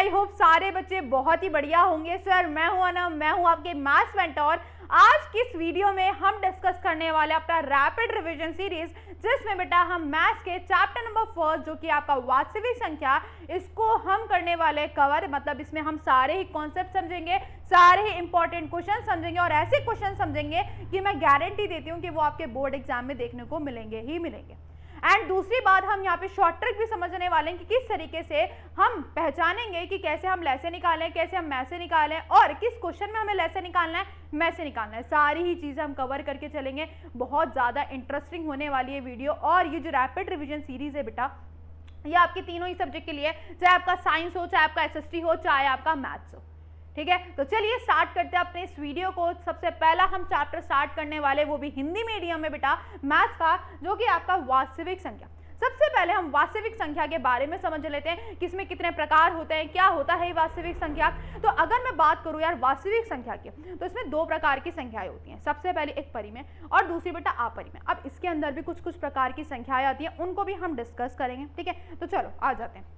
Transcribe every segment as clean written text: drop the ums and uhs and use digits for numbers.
I hope सारे बच्चे बहुत ही बढ़िया होंगे। सर मैं हूं अनम, मैं हूं आपके मैथ्स मेंटोर। आज की इस वीडियो में हम डिस्कस करने वाले अपना रैपिड रिवीजन सीरीज, जिसमें बेटा हम मैथ्स के चैप्टर नंबर 1 जो कि आपका वास्तविक संख्या, इसको हम करने वाले कवर। मतलब इसमें हम सारे ही कॉन्सेप्ट समझेंगे, सारे ही इंपॉर्टेंट क्वेश्चन समझेंगे और ऐसे क्वेश्चन समझेंगे कि मैं गारंटी देती हूँ कि वो आपके बोर्ड एग्जाम में देखने को मिलेंगे ही मिलेंगे। एंड दूसरी बात, हम यहाँ पे शॉर्ट ट्रिक भी समझने वाले हैं कि किस तरीके से हम पहचानेंगे कि कैसे हम लैसे निकालें, कैसे हम मैसे निकालें और किस क्वेश्चन में हमें लैसे निकालना है, मैसे निकालना है। सारी ही चीज़ें हम कवर करके चलेंगे। बहुत ज़्यादा इंटरेस्टिंग होने वाली है वीडियो। और ये जो रैपिड रिवीजन सीरीज है बेटा, ये आपके तीनों ही सब्जेक्ट के लिए, चाहे आपका साइंस हो, चाहे आपका एसएसटी हो, चाहे आपका मैथ्स हो। ठीक है, तो चलिए स्टार्ट करते हैं अपने इस वीडियो को। सबसे पहला हम चैप्टर स्टार्ट करने वाले, वो भी हिंदी मीडियम में बेटा, मैथ्स का, जो कि आपका वास्तविक संख्या। सबसे पहले हम वास्तविक संख्या के बारे में समझ लेते हैं कि इसमें कितने प्रकार होते हैं, क्या होता है वास्तविक संख्या। तो अगर मैं बात करूं यार वास्तविक संख्या की, तो इसमें दो प्रकार की संख्याएं होती हैं। सबसे पहले एक परिमेय और दूसरी बेटा अपरिमेय। अब इसके अंदर भी कुछ कुछ प्रकार की संख्याएं आती हैं, उनको भी हम डिस्कस करेंगे। ठीक है, तो चलो आ जाते हैं।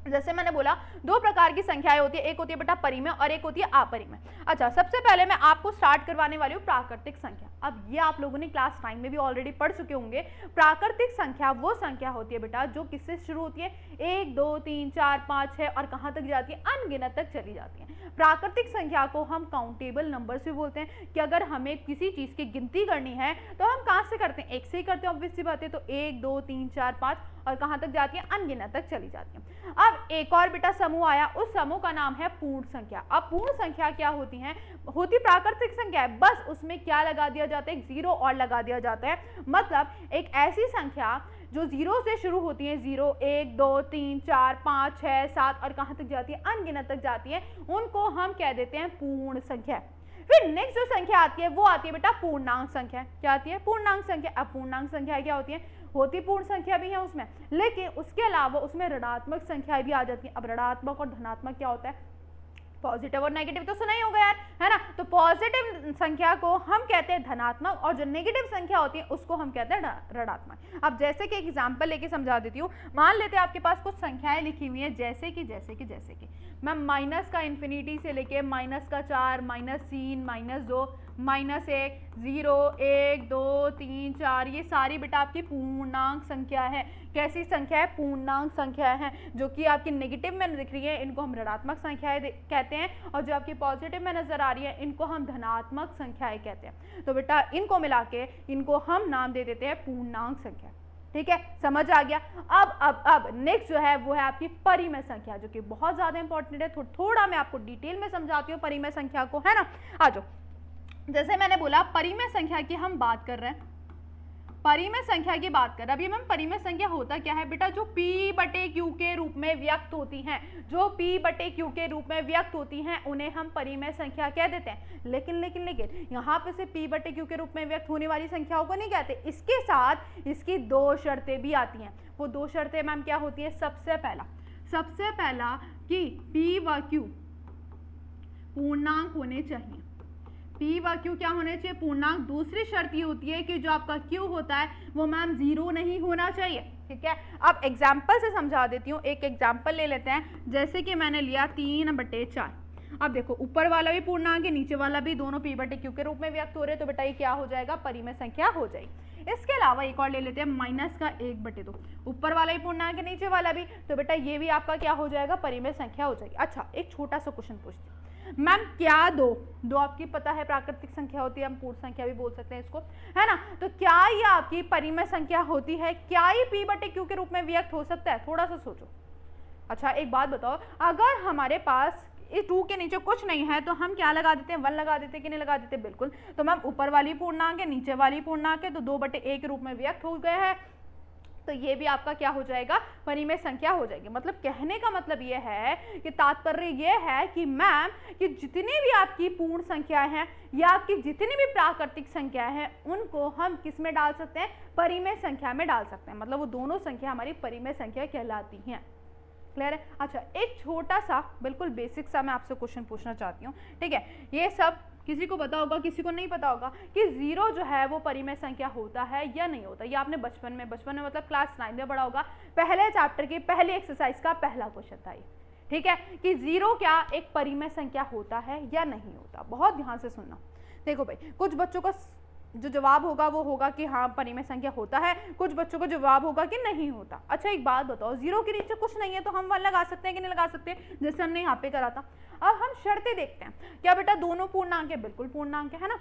जैसे मैंने बोला, दो प्रकार की संख्याएं होती है, एक होती है बेटा परिमेय और एक होती है अपरिमेय। अच्छा, सबसे पहले मैं आपको स्टार्ट करवाने वाली हूँ प्राकृतिक संख्या। अब ये आप लोगों ने क्लास 9 में भी ऑलरेडी पढ़ चुके होंगे। प्राकृतिक संख्या वो संख्या होती है बेटा जो किससे शुरू होती है, 1 2 3 4 5 6 और कहाँ तक जाती है, अनगिनत तक चली जाती है। प्राकृतिक संख्या को हम काउंटेबल नंबर्स भी बोलते हैं कि अगर हमें किसी चीज की गिनती करनी है तो हम कहाँ से करते हैं, एक से ही करते हैं, ऑब्वियस सी बात है। तो 1 2 3 4 5 और कहाँ तक जाती है, अनगिनत तक चली जाती है। अब एक और बेटा समूह आया, उस समूह का नाम है पूर्ण संख्या। अब पूर्ण संख्या क्या होती है, होती प्राकृतिक संख्या है, बस उसमें क्या लगा दिया जाता है, एक जीरो और लगा दिया जाता है। मतलब एक ऐसी संख्या जो जीरो से शुरू होती है, 0 1 2 3 4 5 6 7 और कहाँ तक जाती है, अनगिनत तक जाती है, उनको हम कह देते हैं पूर्ण संख्या। फिर नेक्स्ट जो संख्या आती है वो आती है बेटा पूर्णांक संख्या। क्या आती है, पूर्णांक संख्या। अब पूर्णांक संख्या क्या होती है, होती पूर्ण संख्या भी है उसमें, लेकिन उसके अलावा उसमें ऋणात्मक संख्याएं भी आ जाती हैं। अब ऋणात्मक और धनात्मक क्या होता है, पॉजिटिव और नेगेटिव तो सुना ही होगा यार, है ना। तो पॉजिटिव संख्या को हम कहते हैं धनात्मक और जो नेगेटिव संख्या होती है उसको हम कहते हैं ऋणात्मक। अब जैसे कि एग्जांपल लेके समझा देती हूँ। मान लेते हैं आपके पास कुछ संख्याएं लिखी हुई हैं, जैसे कि मैं माइनस का इन्फिनिटी से लेके -4 -3 -2 -1 0 1 2 3 4, ये सारी बेटा आपकी पूर्णांक संख्या है। कैसी संख्या है, पूर्णांक संख्या है, जो कि आपकी नेगेटिव में दिख रही है, इनको हम ऋणात्मक संख्याएं कहते हैं, और जो आपकी पॉजिटिव में नजर आ रही है, इनको हम धनात्मक संख्याएं कहते हैं। तो बेटा इनको मिला के इनको हम नाम दे देते हैं पूर्णांक संख्या। ठीक है, समझ आ गया। अब नेक्स्ट जो है वो है आपकी परिमेय संख्या, जो कि बहुत ज्यादा इंपॉर्टेंट है। थोड़ा मैं आपको डिटेल में समझाती हूँ परिमेय संख्या को, है ना। आ जाओ, जैसे मैंने बोला परिमेय संख्या की हम बात कर रहे हैं, परिमेय संख्या की बात कर रहे हैं। अभी मैम परिमेय संख्या होता क्या है बेटा, जो P/Q के रूप में व्यक्त होती हैं, जो P/Q के रूप में व्यक्त होती हैं, उन्हें हम परिमेय संख्या कह देते हैं। लेकिन यहाँ पे से P/Q के रूप में व्यक्त होने वाली संख्याओं को नहीं कहते, इसके साथ इसकी दो शर्तें भी आती हैं। वो दो शर्तें मैम क्या होती है, सबसे पहला कि P व Q पूर्णांक होने चाहिए, P व Q क्या होने चाहिए, पूर्णांक। दूसरी शर्त ये होती है कि जो आपका Q होता है वो मैम 0 नहीं होना चाहिए। ठीक है, अब एग्जाम्पल से समझा देती हूँ। एक एग्जाम्पल ले लेते हैं, जैसे कि मैंने लिया 3/4। अब देखो ऊपर वाला भी पूर्णांक है, नीचे वाला भी, दोनों P/Q के रूप में व्यक्त हो रहे हैं, तो बेटा ये क्या हो जाएगा, परिमेय संख्या हो जाएगी। इसके अलावा एक और ले लेते हैं, -1/2। ऊपर वाला ही पूर्णांक है, नीचे वाला भी, तो बेटा ये भी आपका क्या हो जाएगा, परिमेय संख्या हो जाएगी। अच्छा, एक छोटा सा क्वेश्चन पूछती हूँ मैम, क्या दो आपकी पता है प्राकृतिक संख्या होती है, हम पूर्ण संख्या भी बोल सकते हैं इसको, है ना। तो क्या ये आपकी परिमेय संख्या होती है, क्या ये P/Q के रूप में व्यक्त हो सकता है, थोड़ा सा सोचो। अच्छा एक बात बताओ, अगर हमारे पास इस 2 के नीचे कुछ नहीं है तो हम क्या लगा देते हैं, 1 लगा देते हैं कि नहीं लगा देते, बिल्कुल। तो मैम ऊपर वाली पूर्णांक है, नीचे वाली पूर्णांक है, तो 2/1 के रूप में व्यक्त हो गया है, तो ये भी आपका क्या हो जाएगा, परिमेय संख्या हो जाएगी। मतलब कहने का मतलब ये है कि तात्पर्य ये है कि मैम कि जितनी भी आपकी पूर्ण संख्याएं हैं या आपकी जितनी भी प्राकृतिक संख्याएं हैं, उनको हम किस में डाल सकते हैं, परिमेय संख्या में डाल सकते हैं। मतलब वो दोनों संख्या हमारी परिमेय संख्या कहलाती हैं। क्लियर है। अच्छा एक छोटा सा बिल्कुल बेसिक सा मैं आपसे क्वेश्चन पूछना चाहती हूँ, ठीक है। ये सब किसी को पता होगा, किसी को नहीं पता होगा कि जीरो जो है वो परिमेय संख्या होता है या नहीं होता। ये आपने बचपन में मतलब क्लास 9 में पढ़ा होगा, पहले चैप्टर की पहली एक्सरसाइज का पहला क्वेश्चन था ये, ठीक है, कि 0 क्या एक परिमेय संख्या होता है या नहीं होता। बहुत ध्यान से सुनना। देखो भाई, कुछ बच्चों का जो जवाब होगा वो होगा कि हाँ परिमेय संख्या होता है, कुछ बच्चों का जवाब होगा कि नहीं होता। अच्छा एक बात बताओ, 0 के नीचे कुछ नहीं है तो हम 1 लगा सकते हैं कि नहीं लगा सकते, जैसे हमने यहाँ पे करा था। अब हम शर्तें देखते हैं। क्या बेटा दोनों पूर्णांक है? बिल्कुल पूर्णांक है ना।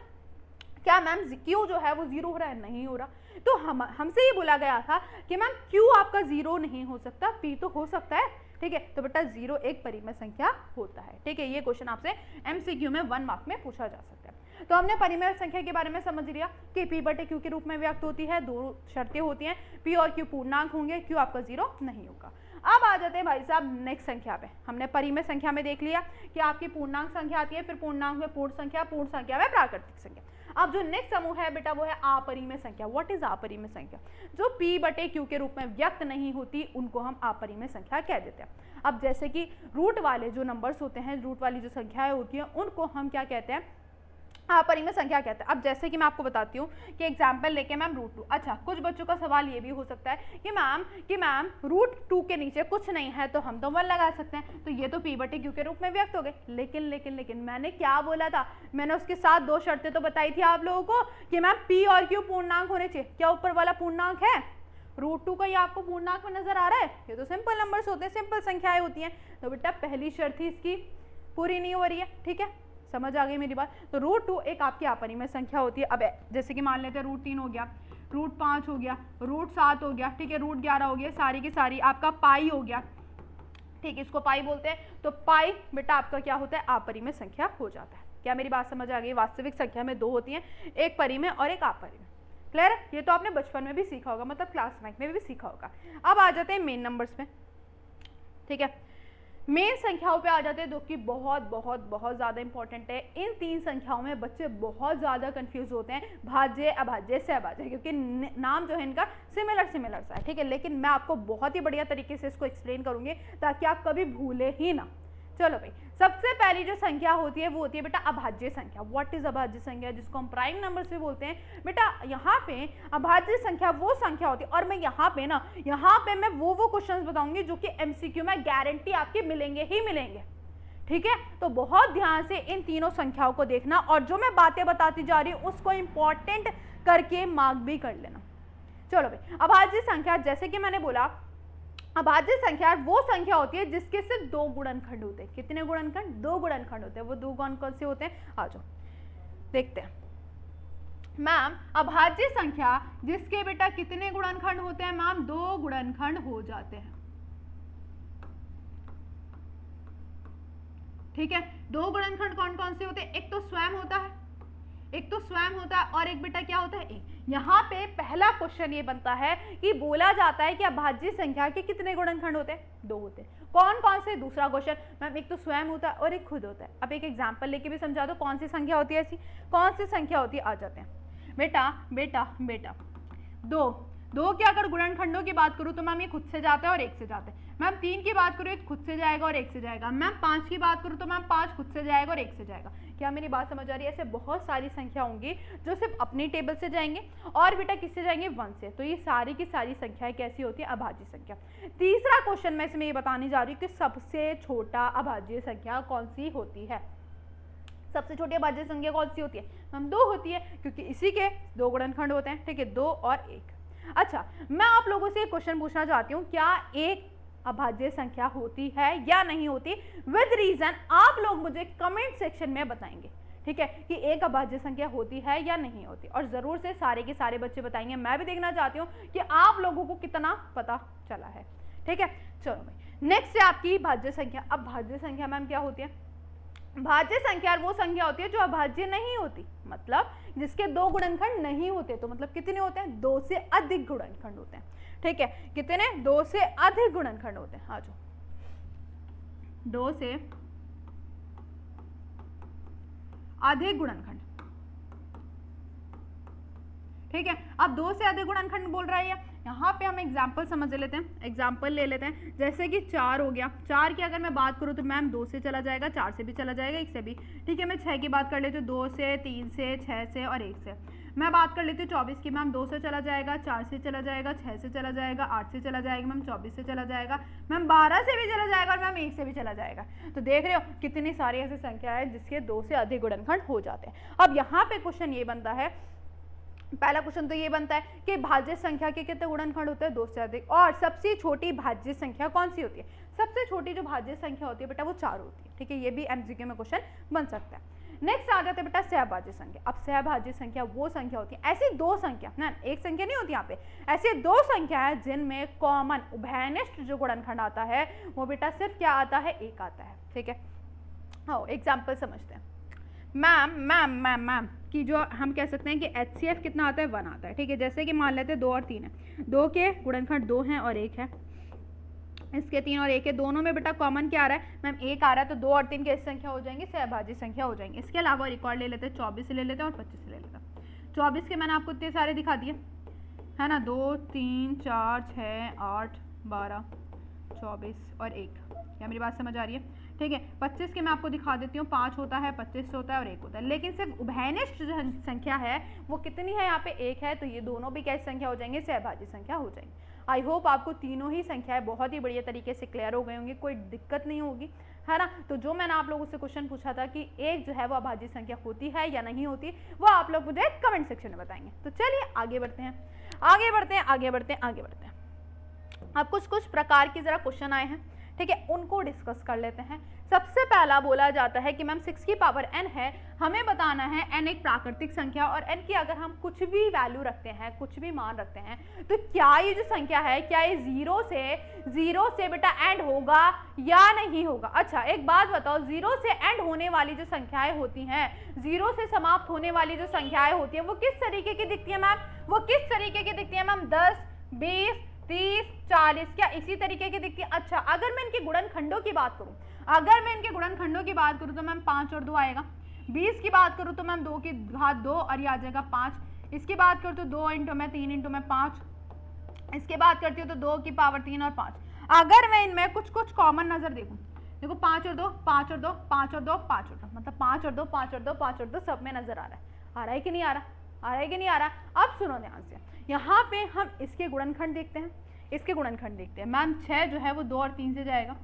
क्या मैम क्यू जो है वो 0 हो रहा है? नहीं हो रहा। तो हमसे ये बोला गया था कि मैम क्यू आपका 0 नहीं हो सकता, पी तो हो सकता है। ठीक है, तो बेटा 0 एक परिमेय संख्या होता है। ठीक है, ये क्वेश्चन आपसे एमसीक्यू में 1 मार्क में पूछा जा सकता है। तो हमने परिमेय संख्या के बारे में समझ लिया कि पी बटे क्यू के रूप में व्यक्त होती है, दो शर्तें होती हैं, पी और क्यू पूर्णांक होंगे, क्यू आपका 0 नहीं होगा। अब आ जाते हैं भाई साहब नेक्स्ट संख्या पे। हमने परिमेय संख्या में देख लिया कि आपकी पूर्णांक संख्या आती है, फिर पूर्णांक में पूर्ण संख्या में प्राकृतिक संख्या। अब जो नेक्स्ट समूह है बेटा वो है अपरिमेय संख्या। व्हाट इज अपरिमेय संख्या? जो p बटे q के रूप में व्यक्त नहीं होती उनको हम अपरिमेय संख्या कह देते हैं। अब जैसे कि रूट वाले जो नंबर्स होते हैं, रूट वाली जो संख्याएं होती हैं उनको हम क्या कहते हैं? अपरिमेय संख्या कहते हैं। अब जैसे कि मैं आपको बताती हूँ कि एग्जाम्पल लेके मैम √2। अच्छा, कुछ बच्चों का सवाल ये भी हो सकता है कि मैम √2 के नीचे कुछ नहीं है तो हम तो 1 लगा सकते हैं, तो ये तो p बटे q के रूप में व्यक्त हो गए। लेकिन मैंने क्या बोला था? मैंने उसके साथ 2 शर्तें तो बताई थी आप लोगों को कि मैम p और q पूर्णांक होने चाहिए। क्या ऊपर वाला पूर्णांक है? √2 का ये आपको पूर्णांक में नजर आ रहा है? ये तो सिंपल नंबर्स होते हैं, सिंपल संख्याएं होती हैं। तो बेटा पहली शर्त ही इसकी पूरी नहीं हो रही है। ठीक है, समझ आ गई मेरी बात? तो √2 एक आपकी अपरिमेय संख्या होती है। अब जैसे कि मान लेते हैं √3 हो गया, √5 हो गया, √7 हो गया, ठीक है, √11 हो गया, सारी की सारी आपका पाई हो गया। ठीक है, इसको पाई बोलते हैं। तो पाई बेटा आपका क्या होता है? अपरिमेय संख्या हो जाता है। क्या मेरी बात समझ आ गई? वास्तविक संख्या में 2 होती हैं, एक परिमेय और एक अपरिमेय। क्लियर है? ये तो आपने बचपन में भी सीखा होगा, मतलब क्लास 9 में भी सीखा होगा। अब आ जाते हैं मेन नंबर्स में। ठीक है, मेन संख्याओं पे आ जाते हैं जो कि बहुत ज़्यादा इंपॉर्टेंट है। इन 3 संख्याओं में बच्चे बहुत ज़्यादा कंफ्यूज होते हैं, भाज्य, अभाज्य, सहभाज्य, क्योंकि नाम जो है इनका सिमिलर सा है। ठीक है, लेकिन मैं आपको बहुत ही बढ़िया तरीके से इसको एक्सप्लेन करूंगी ताकि आप कभी भूले ही ना। चलो भाई, सबसे पहली जो संख्या होती है वो होती है बेटा अभाज्य संख्या। व्हाट इज अभाज्य संख्या? जिसको हम प्राइम नंबर्स भी बोलते हैं। बेटा यहाँ पे अभाज्य संख्या वो संख्या होती है, और मैं यहाँ पे मैं वो क्वेश्चंस बताऊंगी जो कि एमसीक्यू में गारंटी आपके मिलेंगे ही मिलेंगे। ठीक है, तो बहुत ध्यान से इन तीनों संख्याओं को देखना, और जो मैं बातें बताती जा रही हूँ उसको इंपॉर्टेंट करके मार्क भी कर लेना। चलो भाई, अभाज्य संख्या जैसे कि मैंने बोला, अभाज्य संख्या वो संख्या होती है जिसके सिर्फ 2 गुणनखंड होते हैं। कितने गुणनखंड? 2 गुणनखंड होते हैं। वो 2 कौन से होते हैं? आ जाओ देखते हैं। मैम अभाज्य संख्या जिसके बेटा कितने गुणनखंड होते हैं? मैम 2 गुणनखंड हो जाते हैं। ठीक है, 2 गुणनखंड कौन से होते हैं? एक तो स्वयं होता है, और एक बेटा क्या होता है? एक। यहाँ पे पहला क्वेश्चन ये बनता है कि बोला जाता है कि अभाज्य संख्या के कितने गुणनखंड होते हैं? 2 होते हैं। कौन से? दूसरा क्वेश्चन, मैम एक तो स्वयं होता है और एक खुद होता है। अब एक एग्जांपल लेके भी समझा दो, कौन सी संख्या होती है ऐसी? कौन सी संख्या होती है? आ जाते हैं बेटा 2 के अगर गुणनखंडों की बात करूँ तो मैम ये खुद से जाता है और एक से जाता है। मैम 3 की बात करूँ खुद से जाएगा और एक से जाएगा। मैम 5 की बात करूँ तो मैम 5 खुद से जाएगा और एक से जाएगा। क्या मेरी बात समझ आ रही है? ऐसे बहुत सारी संख्या होंगी जो सिर्फ अपनी टेबल से जाएंगे और बेटा किससे जाएंगे? 1 से। तो ये सारी की सारी संख्याएं कैसी होती है? अभाज्य संख्या। तीसरा क्वेश्चन मैं इसमें ये बताने जा रही हूँ कि सबसे छोटा अभाज्य संख्या कौन सी होती है? सबसे छोटी अभाज्य संख्या कौन सी होती है? मैम 2 होती है, क्योंकि इसी के 2 गुणनखंड होते हैं। ठीक है, 2 और 1। अच्छा, मैं आप लोगों से एक क्वेश्चन पूछना चाहती हूँ, क्या एक अभाज्य संख्या होती है या नहीं होती? विद रीजन आप लोग मुझे कमेंट सेक्शन में बताएंगे। ठीक है, कि एक अभाज्य संख्या होती है या नहीं होती, और जरूर से सारे के सारे बच्चे बताएंगे। मैं भी देखना चाहती हूँ कि आप लोगों को कितना पता चला है। ठीक है, चलो भाई, नेक्स्ट है आपकी भाज्य संख्या। अब भाज्य संख्या मैम क्या होती है? भाज्य संख्या वो संख्या होती है जो अभाज्य नहीं होती, मतलब जिसके 2 गुणनखंड नहीं होते। तो मतलब कितने होते हैं? 2 से अधिक गुणनखंड होते हैं। ठीक है, कितने? 2 से अधिक गुणनखंड होते हैं। आ जाओ, 2 से अधिक गुणनखंड। ठीक है, अब 2 से अधिक गुणनखंड बोल रहा है। यहाँ पे हम एग्जाम्पल समझ लेते हैं, एग्जाम्पल ले लेते हैं। जैसे कि 4 हो गया। 4 की अगर मैं बात करूँ तो मैम 2 से चला जाएगा, 4 से भी चला जाएगा, 1 से भी। ठीक है, मैं 6 की बात कर लेती हूँ, 2 से, 3 से, 6 से और 1 से। मैं बात कर लेती हूँ 24 की। मैम 2 से चला जाएगा, 4 से चला जाएगा, 6 से चला जाएगा, 8 से चला जाएगा, मैम 24 से चला जाएगा, मैम 12 से भी चला जाएगा और मैम 1 से भी चला जाएगा। तो देख रहे हो कितनी सारी ऐसी संख्या है जिसके 2 से अधिक गुणनखंड हो जाते हैं। अब यहाँ पे क्वेश्चन ये बनता है, पहला क्वेश्चन तो ये बनता है कि भाज्य संख्या के कितने गुणनखंड होते हैं? 2 से अधिक। और सबसे छोटी भाज्य संख्या कौन सी होती है? सबसे छोटी जो भाज्य संख्या होती है बेटा वो 4 होती है। ठीक है, ये भी एमसीक्यू में क्वेश्चन बन सकता है। नेक्स्ट आ जाते हैं बेटा सहभाज्य संख्या। अब सहभाज्य संख्या वो संख्या होती है, ऐसी 2 संख्या ना, एक संख्या नहीं होती यहाँ पे, ऐसी 2 संख्या है जिनमें कॉमन उभयनिष्ठ जो गुणनखंड आता है वो बेटा सिर्फ क्या आता है? 1 आता है। ठीक है, हाँ एग्जाम्पल समझते हैं। मैम कि जो हम कह सकते हैं कि HCF कितना आता है? 1 आता है। ठीक है, जैसे कि मान लेते हैं 2 और 3 है, 2 के गुणनखंड 2 हैं और 1 है, इसके 3 और 1 है, दोनों में बेटा कॉमन क्या आ रहा है? मैम 1 आ रहा है, तो 2 और 3 कैसी संख्या हो जाएंगे? सहभाज्य संख्या हो जाएंगे। इसके अलावा रिकॉर्ड ले लेते हैं, 24 से ले लेते हैं और 25 से ले लेते हैं। 24 के मैंने आपको इतने सारे दिखा दिए है ना, 2 3 4 6 8 12 24 और 1। क्या मेरी बात समझ आ रही है? ठीक है, 25 के मैं आपको दिखा देती हूँ, 5 होता है, 25 होता है और 1 होता है, लेकिन सिर्फ उभयनिष्ठ जो संख्या है वो कितनी है? यहाँ पे 1 है, तो ये दोनों भी कैसी संख्या हो जाएंगे? सहभाज्य संख्या हो जाएंगे। आई होप आपको तीनों ही संख्याएं बहुत ही बढ़िया तरीके से क्लियर हो गई होंगी, कोई दिक्कत नहीं होगी, है ना। तो जो मैंने आप लोगों से क्वेश्चन पूछा था कि 1 जो है वो अभाज्य संख्या होती है या नहीं होती, वो आप लोग मुझे कमेंट सेक्शन में बताएंगे। तो चलिए आगे बढ़ते हैं, आगे बढ़ते हैं, आगे बढ़ते हैं, आगे बढ़ते हैं। अब कुछ प्रकार के जरा क्वेश्चन आए हैं, ठीक है, उनको डिस्कस कर लेते हैं। सबसे पहला बोला जाता है कि मैम 6 की पावर n है, हमें बताना है n एक प्राकृतिक संख्या और n की अगर हम कुछ भी वैल्यू रखते हैं, कुछ भी मान रखते हैं, तो क्या ये जो संख्या है क्या ये 0 से बेटा एंड होगा या नहीं होगा? अच्छा एक बात बताओ, 0 से एंड होने वाली जो संख्याएं होती हैं, 0 से समाप्त होने वाली जो संख्याएं होती हैं, वो किस तरीके की दिखती है मैम? वो किस तरीके की दिखती है मैम? 10 20 30 40 क्या इसी तरीके की दिखती है? अच्छा अगर मैं इनके गुणनखंडों की बात करूं, अगर मैं इनके गुणनखंडों की बात करूं तो मैम 5 और 2 आएगा। 20 की बात करूं तो मैम 2 की घात 2 और ये आ जाएगा 5। इसकी बात करूं तो 2 इंटू में 3 इंटू में 5। इसके बात करती हूँ तो 2 की पावर 3 और 5। अगर मैं इनमें कुछ कॉमन नजर देखूं, देखो 5 और 2 5 और 2 5 और 2 5 और 2, मतलब 5 और 2 5 और 2 5 और 2 सब में नजर आ रहा है कि नहीं आ रहा? आ रहा है कि नहीं आ रहा? अब सुनो ध्यान से, यहाँ पे हम इसके गुणनखंड देखते हैं, इसके गुणनखंड देखते हैं। मैम 6 जो है वो 2 और 3 से जाएगा।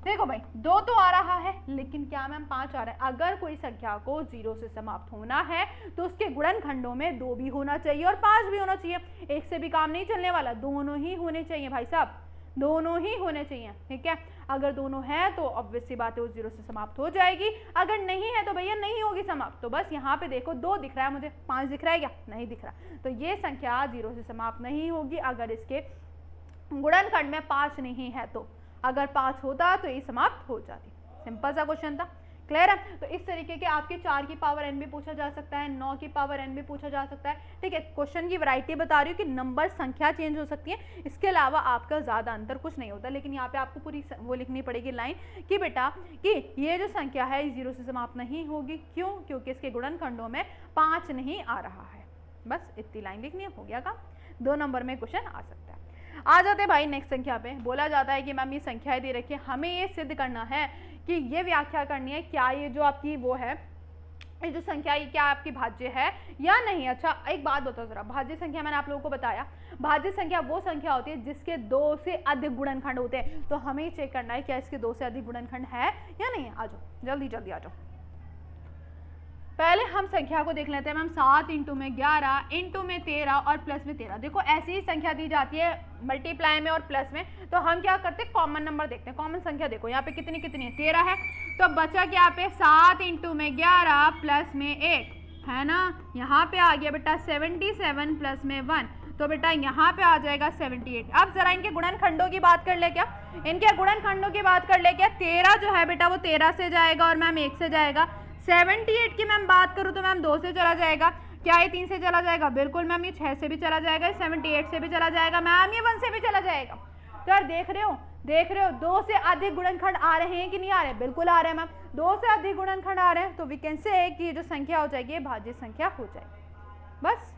देखो भाई 2 तो आ रहा है, लेकिन क्या मैम 5 आ रहा है? अगर कोई संख्या को 0 से समाप्त होना है तो उसके गुणनखंडों में 2 भी होना चाहिए और 5 भी होना चाहिए। एक से भी काम नहीं चलने वाला, दोनों ही होने चाहिए भाई साहब, दोनों ही होने चाहिए। ठीक है, अगर दोनों है तो ऑब्वियस सी बात है वो 0 से समाप्त हो जाएगी, अगर नहीं है तो भैया नहीं होगी समाप्त। तो बस यहाँ पे देखो 2 दिख रहा है मुझे, 5 दिख रहा है क्या? नहीं दिख रहा। तो ये संख्या 0 से समाप्त नहीं होगी अगर इसके गुणनखंड में 5 नहीं है। तो अगर 5 होता तो ये समाप्त हो जाती। सिंपल सा क्वेश्चन था, क्लियर है? तो इस तरीके के आपके 4 की पावर n भी पूछा जा सकता है, 9 की पावर n भी पूछा जा सकता है। ठीक है, क्वेश्चन की वैरायटी बता रही हूँ कि नंबर संख्या चेंज हो सकती है, इसके अलावा आपका ज्यादा अंतर कुछ नहीं होता। लेकिन यहाँ पे आपको पूरी वो लिखनी पड़ेगी लाइन कि बेटा कि ये जो संख्या है 0 से समाप्त नहीं होगी। क्यों? क्योंकि इसके गुणनखंडों में 5 नहीं आ रहा है। बस इतनी लाइन लिखनी है, हो गया काम। 2 नंबर में क्वेश्चन आ सकता है। आ जाते हैं भाई नेक्स्ट संख्या पे। बोला जाता है कि मैम ये संख्याएं दे रखी है, हमें ये सिद्ध करना है कि ये व्याख्या करनी है क्या ये जो आपकी वो है, ये जो संख्या ये क्या आपकी भाज्य है या नहीं। अच्छा एक बात बताओ जरा, भाज्य संख्या मैंने आप लोगों को बताया, भाज्य संख्या वो संख्या होती है जिसके 2 से अधिक गुणनखंड होते हैं। तो हमें चेक करना है क्या इसके 2 से अधिक गुणनखंड है या नहीं है। आ जाओ जल्दी जल्दी आ जाओ। पहले हम संख्या को देख लेते हैं मैम। 7 इंटू में 11 इंटू में 13 और प्लस में 13। देखो ऐसी ही संख्या दी जाती है मल्टीप्लाई में और प्लस में, तो हम क्या करते हैं कॉमन नंबर देखते हैं। कॉमन संख्या देखो यहाँ पे कितनी कितनी है, 13 है, तो बचा क्या पे 7 इंटू में 11 प्लस में 1 है ना। यहाँ पे आ गया बेटा 77 प्लस में 1, तो बेटा यहाँ पे आ जाएगा 78। अब जरा इनके गुणनखंडों की बात कर ले क्या, इनके गुणनखंडों की बात कर ले क्या। 13 जो है बेटा वो 13 से जाएगा और मैम 1 से जाएगा। 78 की मैम बात करूँ तो मैम 2 से चला जाएगा। क्या ये 3 से चला जाएगा? बिल्कुल मैम, ये 6 से भी चला जाएगा, 78 से भी चला जाएगा मैम, ये 1 से भी चला जाएगा। तो यार देख रहे हो 2 से अधिक गुणनखंड आ रहे हैं कि नहीं आ रहे? बिल्कुल आ रहे हैं मैम, 2 से अधिक गुणनखंड आ रहे हैं, तो वी कैन से कि ये जो संख्या हो जाएगी भाज्य संख्या हो जाएगी। बस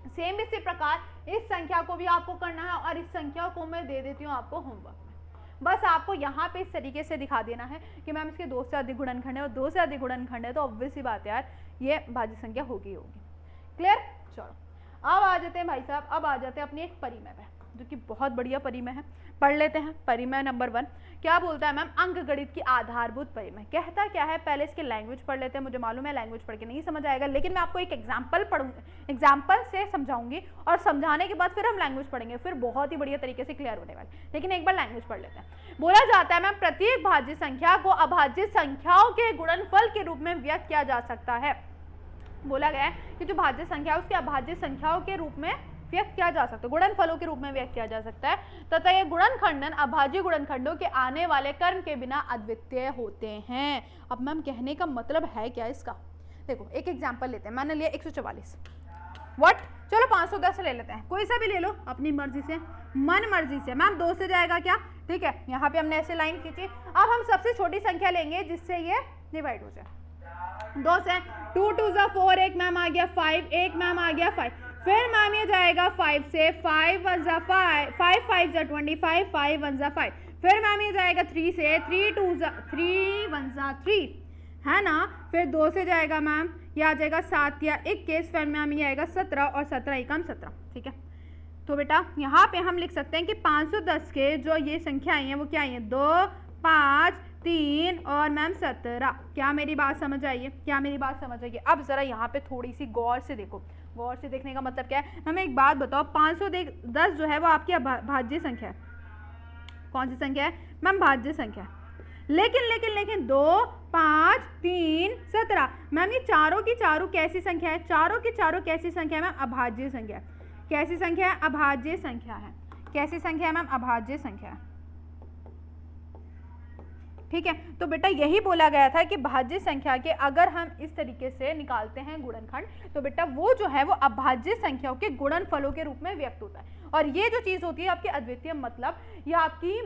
सेम इसी प्रकार इस संख्या को भी आपको करना है और इस संख्या को मैं दे देती हूँ आपको होमवर्क में। बस आपको यहाँ पे इस तरीके से दिखा देना है कि मैम इसके 2 से अधिक गुणनखंड है और 2 से अधिक गुणनखंड है, तो ऑब्वियस सी बात है यार ये भाज्य संख्या होगी। क्लियर? चलो अब आ जाते हैं भाई साहब, अब आ जाते हैं अपनी एक परिमेय पे, जो कि बहुत बढ़िया परिमेय है। पढ़ लेते हैं परिमेय नंबर 1। क्या बोलता है मैम? अंकगणित की आधारभूत परिमेय। कहता क्या है? पहले इसके लैंग्वेज पढ़ लेते हैं। मुझे मालूम है लैंग्वेज पढ़ के नहीं समझ आएगा, लेकिन मैं आपको एक एग्जाम्पल एग्जाम्पल से समझाऊंगी, और समझाने के बाद फिर हम लैंग्वेज पढ़ेंगे, फिर बहुत ही बढ़िया तरीके से क्लियर होने वाली। लेकिन एक बार लैंग्वेज पढ़ लेते हैं। बोला जाता है मैम प्रत्येक भाज्य संख्या को अभाज्य संख्याओं के गुणनफल के रूप में व्यक्त किया जा सकता है। बोला गया है कि जो भाज्य संख्या है उसके अभाज्य संख्याओं के रूप में व्यक्त किया जा सकता है, गुणनफलों के रूप में व्यक्त किया जा सकता है, तथा ये गुणनखंडन अभाज्य गुणनखंडों के आने वाले क्रम के बिना अद्वितीय होते हैं। अब मैम कहने का मतलब है क्या इसका? देखो एक एग्जांपल लेते हैं, मैंने लिया 144। व्हाट? चलो 510 ले लेते हैं, कोई सा भी ले लो अपनी मर्जी से, मन मर्जी से। मैम 2 से जाएगा क्या? ठीक है, यहाँ पे हमने ऐसे लाइन खींची। अब हम सबसे छोटी संख्या लेंगे जिससे ये डिवाइड हो जाए। 2 से 2 2 जा 4, एक मैम आ गया 5, एक मैम आ गया 5। फिर मैम ये जाएगा 5 से, 5 1 जा 5, 5 5 जा 25, 5 1 जा 5। फिर मैम ये जाएगा 3 से, 3 2 जा 3 1 जा 3, है ना। फिर 2 से जाएगा मैम, ये आ जाएगा 7 या 21। फिर मैम ये आएगा 17 और 17 एकम 17। ठीक है, तो बेटा यहाँ पे हम लिख सकते हैं कि 510 के जो ये संख्या आई है वो क्या आई है? 2 5 3 और मैम 17। क्या मेरी बात समझ आई है? क्या मेरी बात समझ आई है? अब जरा यहाँ पे थोड़ी सी गौर से देखो। गौर से देखने का मतलब क्या है? हमें एक बात बताओ, 510 जो है वो आपकी भाज्य संख्या है। कौन सी संख्या है मैम? भाज्य संख्या। लेकिन 2 5 3 17 मैम ये चारों की चारों कैसी संख्या है? चारों की चारों कैसी संख्या है मैम? अभाज्य संख्या। कैसी संख्या है? अभाज्य संख्या है। कैसी संख्या है मैम? अभाज्य संख्या है। ठीक है, तो बेटा यही बोला गया था कि भाज्य संख्या के अगर हम इस तरीके से निकालते हैं गुणनखंड, तो बेटा वो जो है वो अभाज्य संख्याओं के गुणनफलों के रूप में व्यक्त होता है। और ये जो चीज होती है आपकी अद्वितीय, मतलब ये आपकी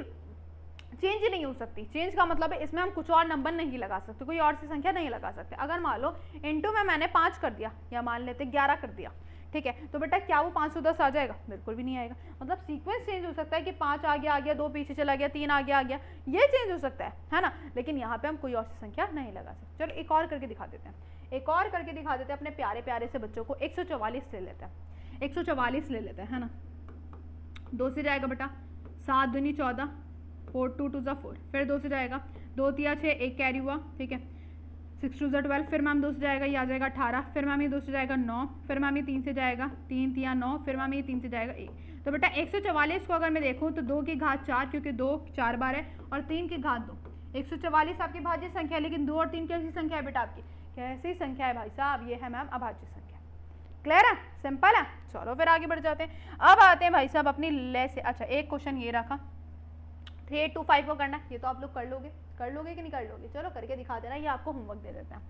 चेंज ही नहीं हो सकती। चेंज का मतलब है इसमें हम कुछ और नंबर नहीं लगा सकते, कोई और सी संख्या नहीं लगा सकते। अगर मान लो इनटू में मैंने 5 कर दिया, या मान लेते 11 कर दिया, ठीक है, तो बेटा क्या वो 510 आ जाएगा? बिल्कुल भी नहीं आएगा। मतलब सीक्वेंस चेंज हो सकता है कि 5 आ गया 2 पीछे चला गया, 3 आ गया, ये चेंज हो सकता है ना। लेकिन यहाँ पे हम कोई और सी संख्या नहीं लगा सकते। चलो एक और करके दिखा देते हैं, एक और करके दिखा देते हैं अपने प्यारे प्यारे से बच्चों को। 144 ले लेते हैं, 144 ले लेते हैं, है ना। 2 से जाएगा बेटा 7 दूनी 14, 4 2 2 4। फिर 2 से जाएगा 2 3 6, एक कैरी हुआ, ठीक है, 6 2 12। फिर मैम 2 से जाएगा, ये आ जाएगा 18। फिर मैम ये 2 से जाएगा 9। फिर मैम ये 3 से जाएगा 3 3 9। फिर मैम ये 3 से जाएगा 1। तो बेटा 144 को अगर मैं देखूँ तो 2 की घात 4, क्योंकि 2 4 बार है, और 3 की घात 2। 144 आपकी भाज्य संख्या है, लेकिन 2 और 3 कैसी संख्या है बेटा आपकी? कैसी संख्या है भाई साहब? ये है मैम अभाज्य संख्या। क्लियर है? सिंपल है। चलो फिर आगे बढ़ जाते हैं। अब आते हैं भाई साहब अपनी ले से। अच्छा एक क्वेश्चन ये रखा, 3825 को करना है, ये तो आप लोग कर लोगे कि नहीं कर लोगे? चलो करके दिखा देना, ये आपको होमवर्क दे देते हैं,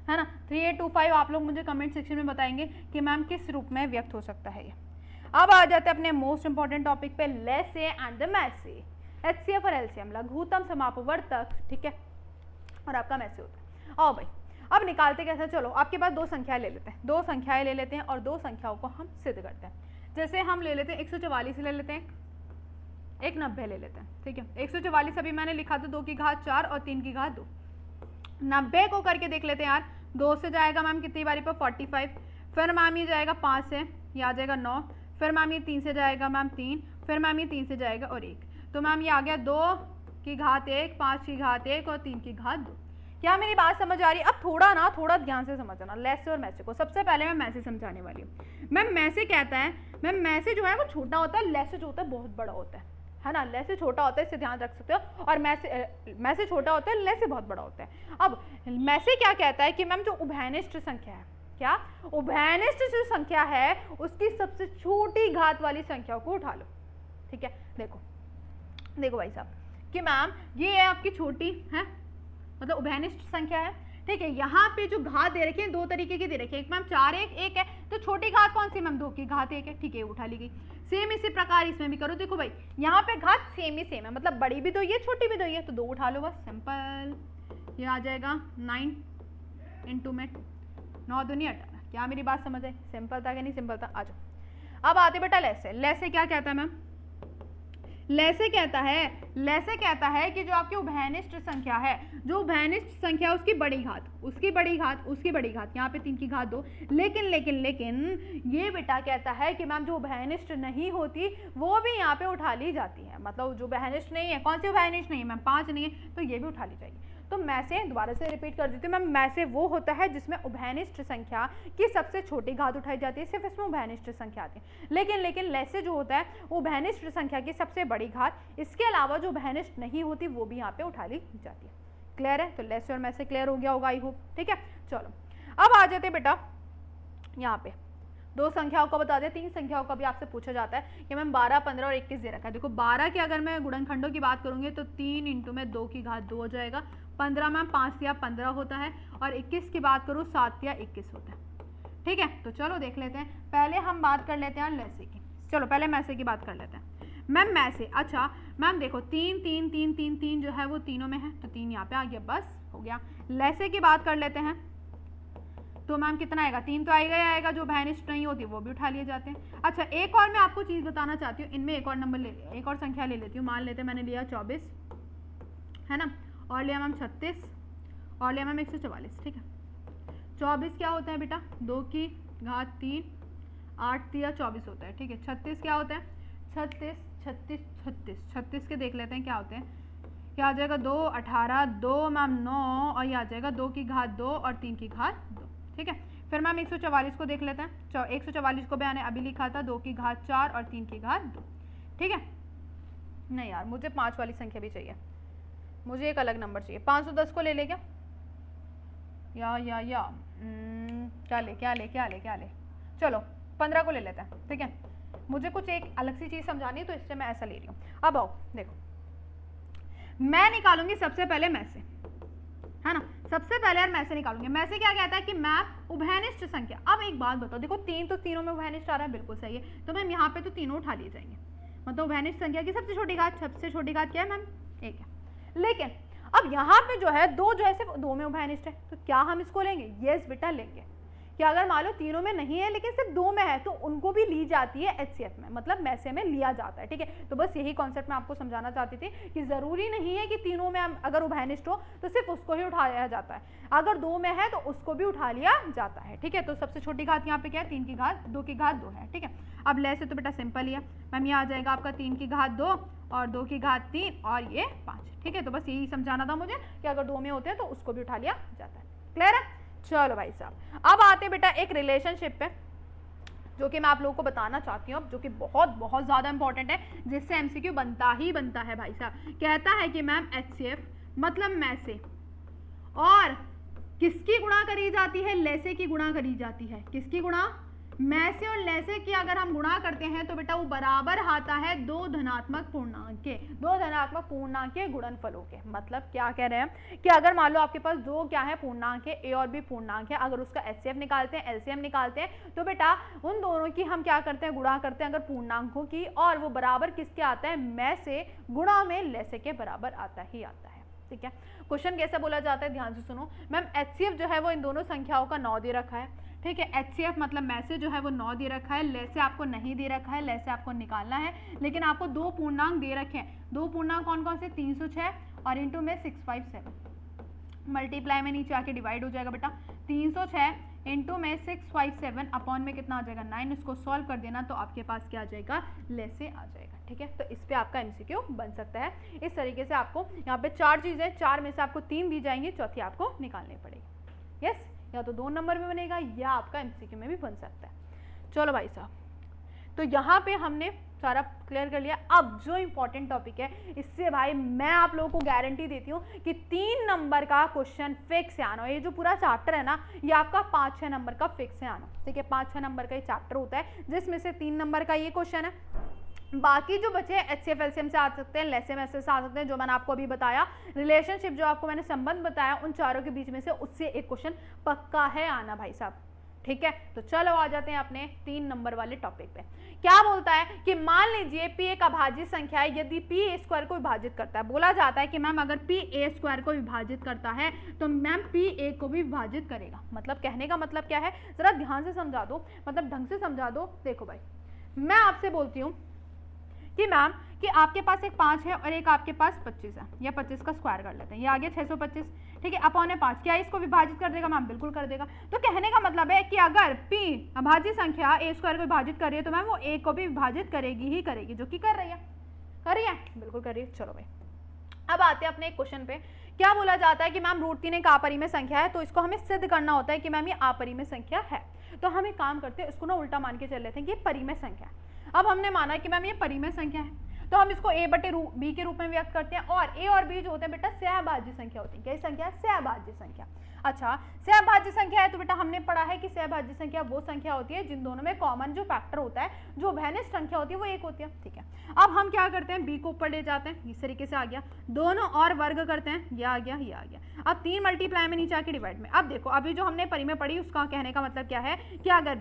है ना। 3825 आप लोग मुझे कमेंट सेक्शन में बताएंगे कि मैम किस रूप में व्यक्त हो सकता है ये। अब आ जाते हैं अपने मोस्ट इंपॉर्टेंट टॉपिक पे, लेसे एंड द मैसे। एचसीएफ और एलसीएम, लघुत्तम समापवर्तक, ठीक है, और आपका मैसे होता है। आओ भाई अब निकालते कैसे? चलो आपके पास 2 संख्याएं ले लेते हैं, 2 संख्याएं ले लेते हैं और 2 संख्याओं को हम सिद्ध करते हैं। जैसे हम ले लेते हैं 144 ले लेते हैं, एक 90 ले लेते हैं, ठीक है। 144 अभी मैंने लिखा था 2 की घात 4 और 3 की घात 2। 90 को करके देख लेते हैं यार। 2 से जाएगा मैम कितनी बारी पर? 45। फिर मैम ये जाएगा 5 से, ये आ जाएगा 9। फिर मैम ये 3 से जाएगा मैम 3। फिर मैम ये 3 से जाएगा और 1। तो मैम ये आ गया 2 की घात 1, 5 की घात 1 और 3 की घात 2। क्या मेरी बात समझ आ रही है? अब थोड़ा ध्यान से समझना लेसे और मैसे को। सबसे पहले मैं मैसे समझाने वाली हूँ। मैम मैसे कहता है, मैम मैसे जो है वो छोटा होता है, लेसे जो होता है बहुत बड़ा होता है ना। लेसे छोटा होता है, इससे ध्यान रख सकते हो, और मैसे छोटा होता है, लेसे बहुत बड़ा होता है। अब मैसे क्या कहता है कि मैम जो उभयनिष्ठ संख्या है, क्या उभयनिष्ठ जो संख्या है उसकी सबसे छोटी घात वाली संख्या को उठा लो, ठीक है। देखो भाई साहब कि मैम ये है आपकी छोटी है, मतलब उभयनिष्ठ संख्या है, ठीक है। यहाँ पे जो घात दे रखी है 2 तरीके की दे रखी है, एक मैम 4 1 है, तो छोटी घात कौन सी मैम? 2 की घात 1 है, ठीक है, उठा ली गई। सेम इसी प्रकार इसमें भी करो। देखो भाई यहाँ पे घात सेम है, मतलब बड़ी भी 2 ही है, छोटी भी 2 ही है, तो 2 उठा लो बस, सिंपल। ये आ जाएगा 9 इंटू में 9 दूनी 18। क्या मेरी बात समझ आई? सिंपल था कि नहीं सिंपल था? आ जाओ। अब आते बेटा लेसे। लेसे क्या कहता है मैम? लेसे कहता है कि जो आपकी उभयनिष्ठ संख्या है, जो उभयनिष्ठ संख्या उसकी बड़ी घात, उसकी बड़ी घात, यहाँ पे 3 की घात 2, लेकिन ये बेटा कहता है कि मैम जो उभयनिष्ठ नहीं होती वो भी यहाँ पे उठा ली जाती है। मतलब जो उभयनिष्ठ नहीं है, कौन सी उभयनिष्ठ नहीं है मैम, 5 नहीं है, तो ये भी उठा ली जाएगी। तो मैं से दोबारा से रिपीट कर देती हूँ मैम, मैं से वो होता है जिसमें उभयनिष्ठ संख्या की सबसे छोटी घात उठाई जाती है, सिर्फ इसमें उभयनिष्ठ संख्या आती है। लेकिन लेसे जो होता है वो उभयनिष्ठ संख्या की सबसे बड़ी घात, इसके अलावा जो उभयनिष्ठ नहीं होती वो भी यहाँ पे उठा ली जाती है। क्लियर है? तो लेसे और मैं से क्लियर हो गया होगा आई होप। ठीक है, चलो अब आ जाते बेटा यहाँ पे 2 संख्याओं का बता दें, 3 संख्याओं का भी आपसे पूछा जाता है कि मैम 12, 15 और 21 दे रखा है। देखो 12 के अगर मैं गुणनखंडों की बात करूंगी तो 3 इंटू में 2 की घात 2 हो जाएगा, 15 मैम 5 या 15 होता है, और 21 की बात करूँ 7 या 21 होता है। ठीक है, तो चलो देख लेते हैं। पहले हम बात कर लेते हैं लेसे की। चलो पहले मैसे की बात कर लेते हैं। मैम मैसे, अच्छा मैम देखो 3 3 3 3 3 जो है वो तीनों में है, तो 3 यहाँ पे आ गया, बस हो गया। लेसे की बात कर लेते हैं तो मैम कितना आएगा, 3 तो आएगा ही आएगा, जो उभयनिष्ठ नहीं होती वो भी उठा लिए जाते हैं। अच्छा एक और मैं आपको चीज़ बताना चाहती हूँ, इनमें एक और नंबर एक और संख्या ले लेती हूँ। मान लेते हैं मैंने लिया 24 है ना, और लिया मैम 36 और लिया मैम 144। ठीक है, 24 क्या होता है बेटा, 2 की घात 3, 8 या 24 होता है। ठीक है, 36 क्या होता है, 36 के देख लेते हैं क्या होते हैं। क्या आ जाएगा, 2 18, 2 मैम 9, और ये आ जाएगा 2 की घात 2 और 3 की घात 2। ठीक है, फिर मैम 144 को देख लेते हैं। 144 को मैंने अभी लिखा था 2 की घात 4 और 3 की घात 2। ठीक है, नहीं यार मुझे 5 वाली संख्या भी चाहिए, मुझे एक अलग नंबर चाहिए। 510 को ले ले क्या, या क्या ले, चलो 15 को ले लेते हैं। ठीक है, मुझे कुछ एक अलग सी चीज़ समझानी है तो इससे मैं ऐसा ले रही हूँ। अब आओ देखो, मैं निकालूंगी सबसे पहले मैं से, है ना, सबसे पहले यार मैं से निकालूंगी। मैं से क्या कहता है कि मैप उभयनिष्ठ संख्या। अब एक बात बताओ, देखो 3 तो तीनों में उभयनिष्ठ आ रहा है, बिल्कुल सही है, तो मैम यहाँ पे तो तीनों उठा लिए जाएंगे। मतलब उभयनिष्ठ संख्या की सबसे छोटी घात क्या है मैम, 1 है। लेकिन अब यहाँ पे जो है 2 जो है सिर्फ 2 में उभयनिष्ठ है, तो क्या हम इसको लेंगे, यस बेटा लेंगे। कि अगर मान लो तीनों में नहीं है लेकिन सिर्फ 2 में है तो उनको भी ली जाती है HCF में, मतलब मैसे में लिया जाता है। ठीक है, तो बस यही कॉन्सेप्ट मैं आपको समझाना चाहती थी कि जरूरी नहीं है कि तीनों में अगर उभयनिष्ठ हो तो सिर्फ उसको ही उठाया जाता है, अगर 2 में है तो उसको भी उठा लिया जाता है। ठीक है, तो सबसे छोटी घात यहाँ पे क्या है, 3 की घात 2 की घात 2 है। ठीक है, अब ले से तो बेटा सिंपल ही है मैम, ये आ जाएगा आपका 3 की घात 2 और 2 की घात 3 और ये 5। ठीक है, तो बस यही समझाना था मुझे कि अगर 2 में होते हैं तो उसको भी उठा लिया जाता है। क्लियर है? चलो भाई साहब, अब आते हैं बेटा एक रिलेशनशिप पे जो कि मैं आप लोगों को बताना चाहती हूँ, जो कि बहुत बहुत ज़्यादा इंपॉर्टेंट है, जिससे MCQ बनता ही बनता है भाई साहब। कहता है कि मैम HCF मतलब मैसे और किसकी गुणा करी जाती है, लेसे की गुणा करी जाती है। किसकी गुणा, मैसे और लेसे की अगर हम गुणा करते हैं तो बेटा वो बराबर आता है 2 धनात्मक पूर्णांक के गुणनफलों के। मतलब क्या कह रहे हैं कि अगर मान लो आपके पास 2 क्या है पूर्णांक है, A और B पूर्णांक है, अगर उसका HCF निकालते हैं, LCM निकालते हैं, तो बेटा उन दोनों की हम क्या करते हैं, गुणा करते हैं अगर पूर्णांकों की, और वो बराबर किसके आता है, मैसे गुणा में लेसे के बराबर आता ही आता है। ठीक है, क्वेश्चन कैसे बोला जाता है, ध्यान से सुनो। मैम HCF जो है वो इन दोनों संख्याओं का 9 दे रखा है। ठीक है, HCF मतलब मैसे जो है वो 9 दे रखा है, लेसे आपको नहीं दे रखा है, लेसे आपको निकालना है, लेकिन आपको 2 पूर्णांक दे रखे हैं। 2 पूर्णांक कौन कौन से, 306 और इंटू में 657, मल्टीप्लाई में नीचे आके डिवाइड हो जाएगा बेटा। 306 इंटू में 657 अपॉन में कितना आ जाएगा 9, इसको सॉल्व कर देना तो आपके पास क्या आ जाएगा, लेसे आ जाएगा। ठीक है, तो इस पे आपका MCQ बन सकता है। इस तरीके से आपको यहाँ पे 4 चीज़ें, 4 में से आपको 3 दी जाएंगी, चौथी आपको निकालनी पड़ेगी। यस, या तो 2 नंबर में बनेगा या आपका MCQ में भी बन सकता है। चलो भाई साहब, तो यहाँ पे हमने सारा क्लियर कर लिया। अब जो इंपॉर्टेंट टॉपिक है, इससे भाई मैं आप लोगों को गारंटी देती हूँ कि 3 नंबर का क्वेश्चन फिक्स से आना। ये जो पूरा चैप्टर है ना, ये आपका 5-6 नंबर का फिक्स से आना। ठीक है, 5-6 नंबर का ये चैप्टर होता है, जिसमें से 3 नंबर का ये क्वेश्चन है। बाकी जो बचे HCF LCM से आ सकते हैं, लेसे मैसे से आ सकते हैं, जो मैंने आपको अभी बताया, रिलेशनशिप जो आपको मैंने संबंध बताया, उन चारों के बीच में से उससे एक क्वेश्चन पक्का है आना भाई साहब। ठीक है, तो चलो आ जाते हैं अपने 3 नंबर वाले टॉपिक पे। क्या बोलता है कि मान लीजिए P एक अभाज्य संख्या है, यदि P A स्क्वायर को विभाजित करता है। बोला जाता है कि मैम अगर P A स्क्वायर को विभाजित करता है तो मैम P A को भी विभाजित करेगा। मतलब कहने का मतलब क्या है, जरा ध्यान से समझा दो, मतलब ढंग से समझा दो। देखो भाई, मैं आपसे बोलती हूँ कि मैम कि आपके पास एक 5 है और एक आपके पास 25 है, या 25 का स्क्वायर कर लेते हैं, ये आ गया 625, ठीक है, अपॉन 5, क्या इसको विभाजित कर देगा मैम? बिल्कुल कर देगा। तो कहने का मतलब है कि अगर p अभाज्य संख्या a स्क्वायर को विभाजित कर रही है तो मैम वो a को भी विभाजित करेगी ही करेगी, जो कि कर रही है, बिल्कुल कर रही है। चलो भाई, अब आते हैं अपने एक क्वेश्चन पे। क्या बोला जाता है कि मैम √3 एक अपरिमेय संख्या है, तो इसको हमें सिद्ध करना होता है कि मैम ये अपरिमेय संख्या है। तो हम एक काम करते हैं, इसको ना उल्टा मान के चल लेते हैं कि परिमेय संख्या है। अब हमने माना कि मैम ये परिमेय संख्या है, तो हम इसको a बटे b के रूप में व्यक्त करते हैं, और a और b जो होते हैं बेटा सहभाज्य संख्या होती है। क्या संख्या है? सहभाज्य संख्या। अच्छा, सहभाज्य संख्या है तो बेटा हमने पढ़ा है कि सहभाज्य संख्या वो संख्या होती है जिन दोनों में कॉमन जो फैक्टर होता है, जो वैनिस्ट संख्या होती है, वो एक होती है, ठीक है। अब हम क्या करते हैं, b को ऊपर ले जाते हैं, इस तरीके से आ गया, दोनों और वर्ग करते हैं, ये आ गया, ये आ गया। अब 3 मल्टीप्लाई में नीचे आके डिवाइड में। अब देखो, अभी जो हमने परिमेय पढ़ी उसका कहने का मतलब क्या है कि अगर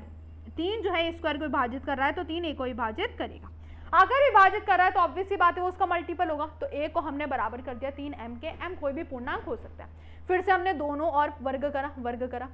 3 जो है स्क्वायर को विभाजित कर रहा है तो 3 a को विभाजित करेगा। अगर विभाजित कर रहा है तो ऑब्वियस सी बात है वो उसका मल्टीपल होगा, तो a को हमने बराबर कर दिया 3m के, m कोई भी पूर्णांक हो सकता है। फिर से हमने दोनों और वर्ग करा,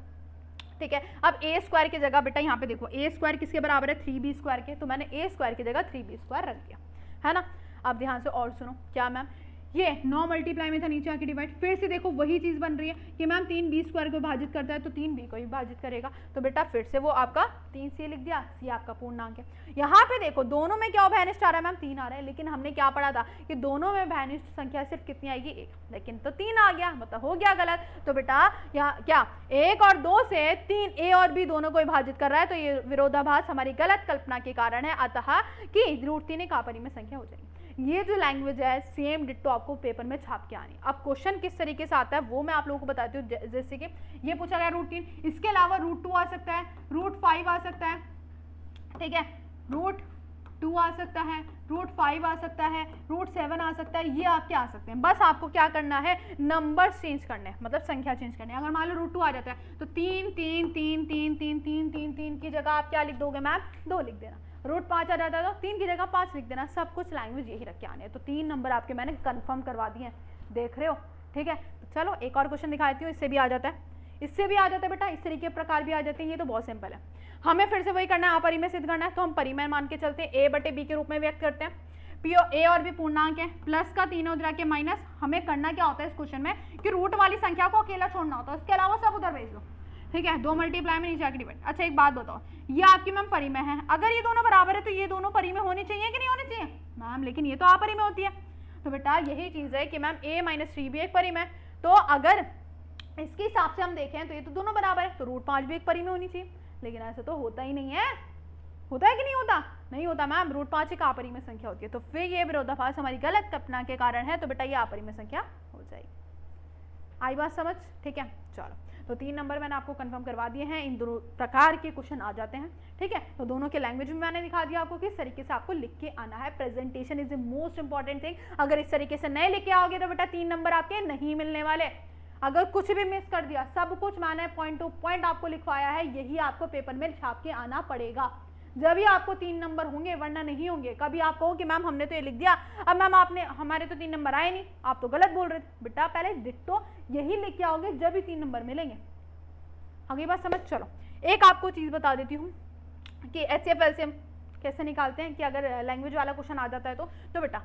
ठीक है। अब a स्क्वायर की जगह बेटा यहाँ पे देखो, a स्क्वायर किसके बराबर है? 3b स्क्वायर के, तो मैंने a स्क्वायर की जगह 3b स्क्वायर रख दिया, है ना। अब ध्यान से और सुनो, क्या मैम ये 9 मल्टीप्लाई में था, नीचे आके डिवाइड, फिर से देखो वही चीज़ बन रही है कि मैम 3b स्क्वायर को विभाजित करता है तो 3b को विभाजित करेगा, तो बेटा फिर से वो आपका 3c लिख दिया, c आपका पूर्णांक है। यहाँ पे देखो दोनों में क्या वैनिस्ट आ रहा है मैम? 3 आ रहा है, लेकिन हमने क्या पढ़ा था कि दोनों में वैनिस्ट संख्या सिर्फ कितनी आएगी? 1, लेकिन तो 3 आ गया, मतलब हो गया गलत। तो बेटा यहाँ क्या 1 और 2 से 3 a और b दोनों को विभाजित कर रहा है, तो ये विरोधाभास हमारी गलत कल्पना के कारण है, अतः कि √3 एक अपरिमेय संख्या हो जाएगी। ये जो लैंग्वेज है सेम डिट्टो आपको पेपर में छाप के आनी। अब क्वेश्चन किस तरीके से आता है वो मैं आप लोगों को बताती हूँ। जैसे कि ये पूछा गया √3, इसके अलावा √2 आ सकता है, √5 आ सकता है, ठीक है, √2 आ सकता है, √5 आ सकता है, √7 आ सकता है, ये आपके आ सकते हैं। बस आपको क्या करना है, नंबर चेंज करने हैं, मतलब संख्या चेंज करनी है। अगर मान लो √2 आ जाता है तो 3 3 3 3 3 3 3 3 की जगह आप क्या लिख दोगे मैम? 2 लिख देना। √5 आ जाता है तो 3 की जगह 5 लिख देना। सब कुछ लैंग्वेज यही रख के आने हैं। तो 3 नंबर आपके मैंने कंफर्म करवा दिए हैं, देख रहे हो, ठीक है। तो चलो एक और क्वेश्चन दिखाती हूँ, इससे भी आ जाता है, इससे भी आ जाता है बेटा, इस तरीके प्रकार भी आ जाते हैं। ये तो बहुत सिंपल है, हमें फिर से वही करना है, अपरिमेय सिद्ध करना है, तो हम परिमेय मान के चलते हैं, a बटे b के रूप में व्यक्त करते हैं। a और b पूर्णांक है, प्लस का तीनों उधर के माइनस। हमें करना क्या होता है इस क्वेश्चन में कि रूट वाली संख्या को अकेला छोड़ना होता है, उसके अलावा सब उधर भेज दो, ठीक है। 2 मल्टीप्लाई में नीचे आके डिवाइड। अच्छा एक बात बताओ, ये आपकी मैम परिमेय है, अगर ये दोनों बराबर है तो ये दोनों परिमेय होनी चाहिए कि नहीं होनी चाहिए मैम? लेकिन ये तो अपरिमेय होती है। तो बेटा यही चीज है कि मैम a - 3 भी एक परिमेय, तो अगर इसके हिसाब से हम देखें तो ये तो दोनों बराबर है, तो √5 भी एक परिमेय होनी चाहिए, लेकिन ऐसा तो होता ही नहीं है। होता है कि नहीं होता? नहीं होता मैम, √5 एक अपरिमेय संख्या होती है। तो फिर ये विरोधाभास हमारी गलत कल्पना के कारण है, तो बेटा ये अपरिमेय संख्या हो जाएगी। आई बात समझ? ठीक है, चलो तो 3 नंबर मैंने आपको कंफर्म करवा दिए हैं। इन दोनों प्रकार के क्वेश्चन आ जाते हैं, ठीक है। तो दोनों के लैंग्वेज में मैंने दिखा दिया आपको किस तरीके से आपको लिख के आना है। Presentation is the most important thing. अगर इस तरीके से नहीं लिख के आओगे तो बेटा 3 नंबर आपके नहीं मिलने वाले। अगर कुछ भी मिस कर दिया, सब कुछ मैंने पॉइंट टू पॉइंट आपको लिखवाया है, यही आपको पेपर में छाप के आना पड़ेगा, जब ही आपको 3 नंबर होंगे, वरना नहीं होंगे। कभी आप कहो कि मैम हमने तो ये लिख दिया, अब मैम आपने हमारे तो 3 नंबर आए नहीं, आप तो गलत बोल रहे थे। बेटा पहले डिट्टो यही लिख के आओगे, जब ही 3 नंबर मिलेंगे। अगली बात समझ। चलो एक आपको चीज बता देती हूँ कि HCF LCM कैसे निकालते हैं, कि अगर लैंग्वेज वाला क्वेश्चन आ जाता है तो बेटा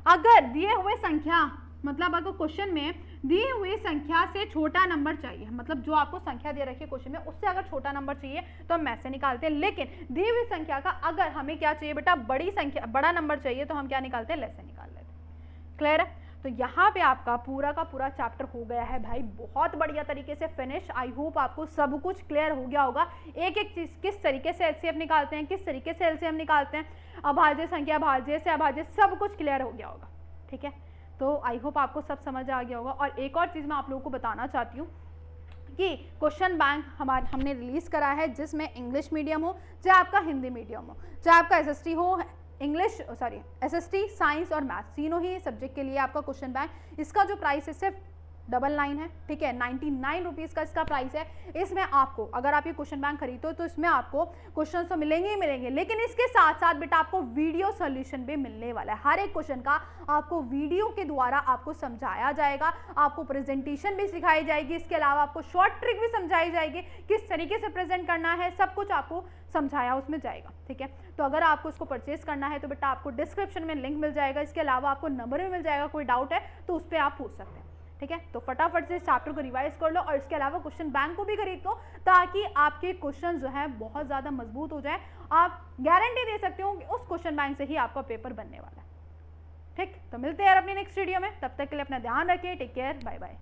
अगर दिए हुए संख्या, मतलब अगर क्वेश्चन में दी हुई संख्या से छोटा नंबर चाहिए, मतलब जो आपको संख्या दे रखी है क्वेश्चन में उससे अगर छोटा नंबर चाहिए तो हम ऐसे निकालते हैं। लेकिन दी हुई संख्या का अगर हमें क्या चाहिए बेटा, बड़ी संख्या, बड़ा नंबर चाहिए, तो हम क्या निकालते हैं? लेस से निकाल लेते हैं। क्लियर है? तो यहाँ पे आपका पूरा का पूरा चैप्टर हो गया है भाई, बहुत बढ़िया तरीके से फिनिश। आई होप आपको सब कुछ क्लियर हो गया होगा, एक एक चीज किस तरीके से HCF निकालते हैं, किस तरीके से LCM निकालते हैं, अभाज्य संख्या, भाज्य से अभाज्य, सब कुछ क्लियर हो गया होगा, ठीक है। तो आई होप आपको सब समझ आ गया होगा। और एक और चीज़ मैं आप लोगों को बताना चाहती हूँ कि क्वेश्चन बैंक हमने रिलीज़ करा है, जिसमें इंग्लिश मीडियम हो चाहे आपका हिंदी मीडियम हो, चाहे आपका SST हो, SST, साइंस और मैथ्स, तीनों ही सब्जेक्ट के लिए आपका क्वेश्चन बैंक, इसका जो प्राइस है सिर्फ 99 है, ठीक है, 99 रुपीज़ का इसका प्राइस है। इसमें आपको अगर आप ये क्वेश्चन बैंक खरीदते हो तो इसमें आपको क्वेश्चन तो मिलेंगे ही मिलेंगे, लेकिन इसके साथ साथ बेटा आपको वीडियो सोल्यूशन भी मिलने वाला है। हर एक क्वेश्चन का आपको वीडियो के द्वारा आपको समझाया जाएगा, आपको प्रेजेंटेशन भी सिखाई जाएगी, इसके अलावा आपको शॉर्ट ट्रिक भी समझाई जाएगी, किस तरीके से प्रेजेंट करना है, सब कुछ आपको समझाया उसमें जाएगा, ठीक है। तो अगर आपको इसको परचेज करना है तो बेटा आपको डिस्क्रिप्शन में लिंक मिल जाएगा, इसके अलावा आपको नंबर भी मिल जाएगा, कोई डाउट है तो उस पर आप पूछ सकते हैं, ठीक है। तो फटाफट से इस चैप्टर को रिवाइज कर लो और इसके अलावा क्वेश्चन बैंक को भी खरीद लो ताकि आपके क्वेश्चन जो है बहुत ज़्यादा मजबूत हो जाए। आप गारंटी दे सकते हो कि उस क्वेश्चन बैंक से ही आपका पेपर बनने वाला है, ठीक। तो मिलते हैं यार अपनी नेक्स्ट वीडियो में, तब तक के लिए अपना ध्यान रखिए, टेक केयर, बाय बाय।